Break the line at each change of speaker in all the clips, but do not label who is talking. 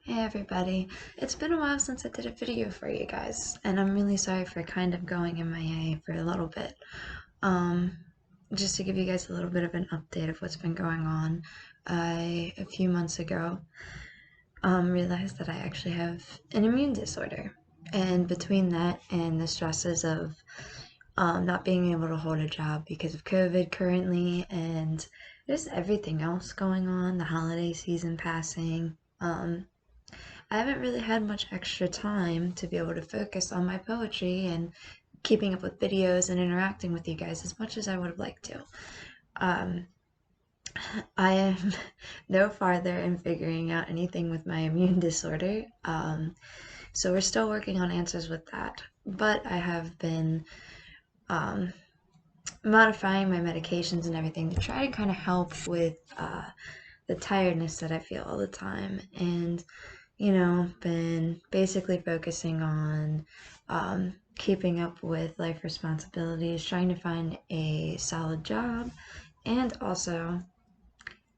Hey everybody, it's been a while since I did a video for you guys, and I'm really sorry for kind of going MIA for a little bit. Um, just to give you guys a little bit of an update of what's been going on, a few months ago, realized that I actually have an immune disorder. And between that and the stresses of not being able to hold a job because of COVID currently, and just everything else going on, the holiday season passing, I haven't really had much extra time to be able to focus on my poetry and keeping up with videos and interacting with you guys as much as I would have liked to. Um, I am no farther in figuring out anything with my immune disorder, so we're still working on answers with that. But I have been um, modifying my medications and everything to try to kind of help with the tiredness that I feel all the time. And been basically focusing on keeping up with life responsibilities, trying to find a solid job, and also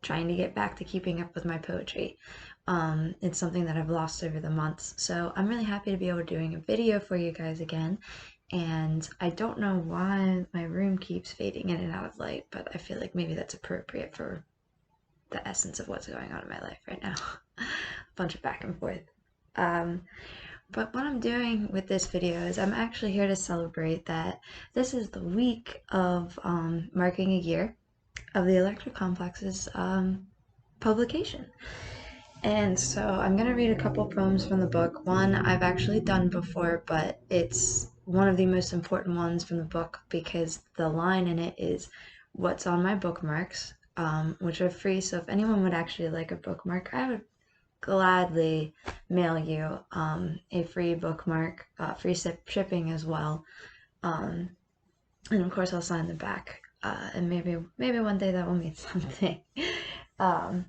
trying to get back to keeping up with my poetry. It's something that I've lost over the months, so I'm really happy to be able to doing a video for you guys again. And I don't know why my room keeps fading in and out of light, but I feel like maybe that's appropriate for the essence of what's going on in my life right now. A bunch of back and forth. Um, but what I'm doing with this video is I'm actually here to celebrate that this is the week of marking a year of the Electra Complex's publication. And so I'm going to read a couple poems from the book. One I've actually done before, but it's one of the most important ones from the book because the line in it is what's on my bookmarks, which are free. So if anyone would actually like a bookmark, I would gladly mail you a free bookmark, free shipping as well. And of course I'll sign the back. And maybe one day that will mean something. um,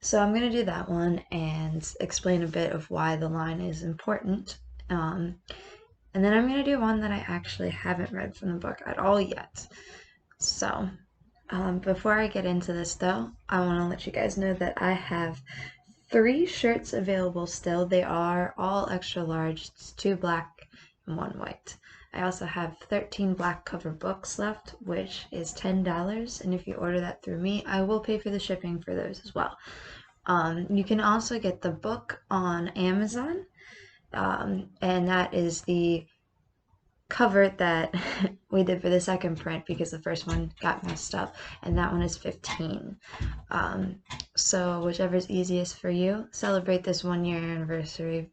so I'm going to do that one and explain a bit of why the line is important. And then I'm going to do one that I actually haven't read from the book at all yet. So before I get into this though, I want to let you guys know that I have 3 shirts available still. They are all extra large. It's 2 black and 1 white. I also have 13 black cover books left, which is $10. And if you order that through me, I will pay for the shipping for those as well. You can also get the book on Amazon, and that is the cover that we did for the second print because the first one got messed up, and that one is 15. So whichever is easiest for you, celebrate this 1 year anniversary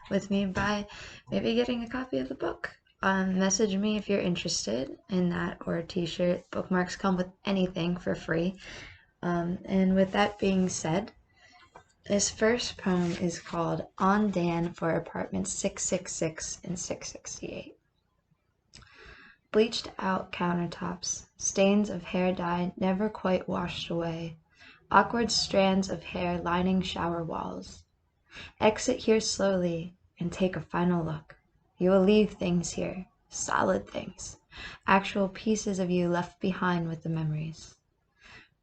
with me by maybe getting a copy of the book. Message me if you're interested in that, or a t-shirt. Bookmarks come with anything for free. And with that being said, this first poem is called On Dan for Apartments 666 and 668. Bleached out countertops, stains of hair dye never quite washed away, awkward strands of hair lining shower walls. Exit here slowly and take a final look. You will leave things here, solid things, actual pieces of you left behind with the memories.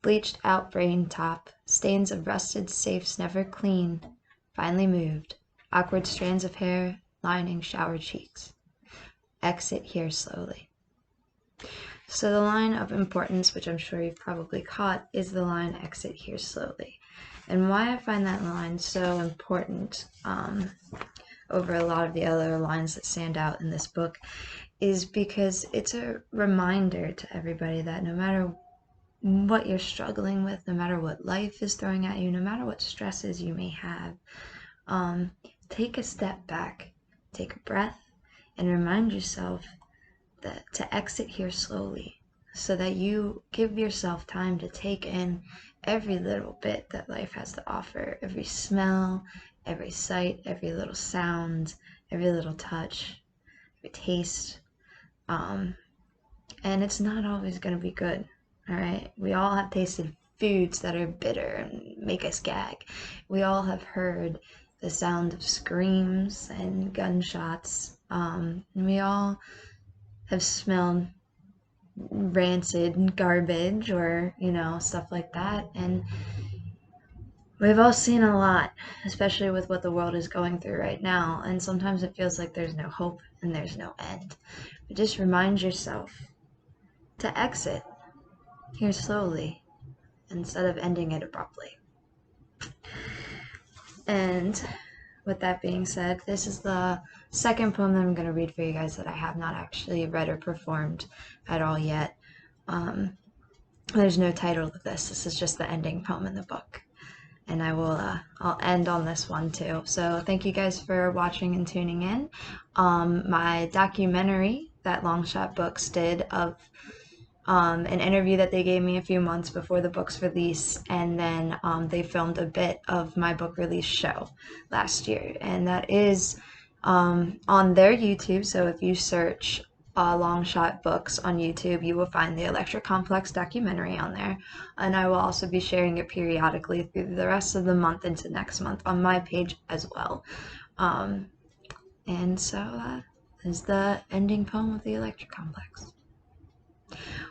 Bleached out brain top, stains of rusted safes never cleaned, finally moved, awkward strands of hair lining shower cheeks. Exit here slowly. So the line of importance, which I'm sure you've probably caught, is the line exit here slowly. And why I find that line so important over a lot of the other lines that stand out in this book is because it's a reminder to everybody that no matter what you're struggling with, no matter what life is throwing at you, no matter what stresses you may have, take a step back, take a breath, and remind yourself that to exit here slowly so that you give yourself time to take in every little bit that life has to offer, every smell, every sight, every little sound, every little touch, every taste. And it's not always going to be good. All right, we all have tasted foods that are bitter and make us gag. We all have heard the sound of screams and gunshots. And we all have smelled rancid garbage or, stuff like that. And We've all seen a lot, especially with what the world is going through right now, and sometimes it feels like there's no hope and there's no end. But just remind yourself to exit here slowly instead of ending it abruptly. And with that being said, this is the second poem that I'm going to read for you guys that I have not actually read or performed at all yet. There's no title to this. This is just the ending poem in the book. And I'll end on this one too. So thank you guys for watching and tuning in. My documentary that Longshot Books did of an interview that they gave me a few months before the book's release, and then they filmed a bit of my book release show last year, and that is on their YouTube. So if you search Longshot Books on YouTube, you will find the Electra Complex documentary on there, and I will also be sharing it periodically through the rest of the month into next month on my page as well. And so that is the ending poem of the Electra Complex.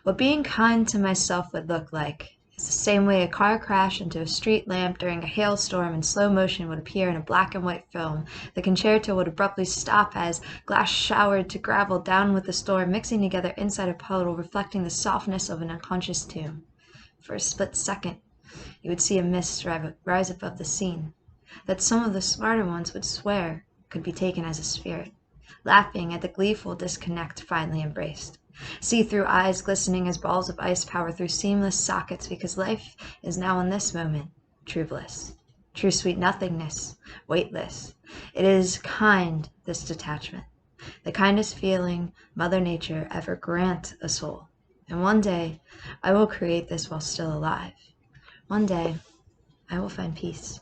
What being kind to myself would look like is the same way a car crash into a street lamp during a hailstorm in slow motion would appear in a black and white film. The concerto would abruptly stop as glass showered to gravel down with the storm, mixing together inside a puddle, reflecting the softness of an unconscious tomb. For a split second, you would see a mist rise above the scene that some of the smarter ones would swear could be taken as a spirit, laughing at the gleeful disconnect finally embraced. See-through eyes glistening as balls of ice power through seamless sockets, because life is now in this moment true bliss, true sweet nothingness, weightless. It is kind, this detachment, the kindest feeling Mother Nature ever grant a soul. And one day I will create this while still alive. One day I will find peace.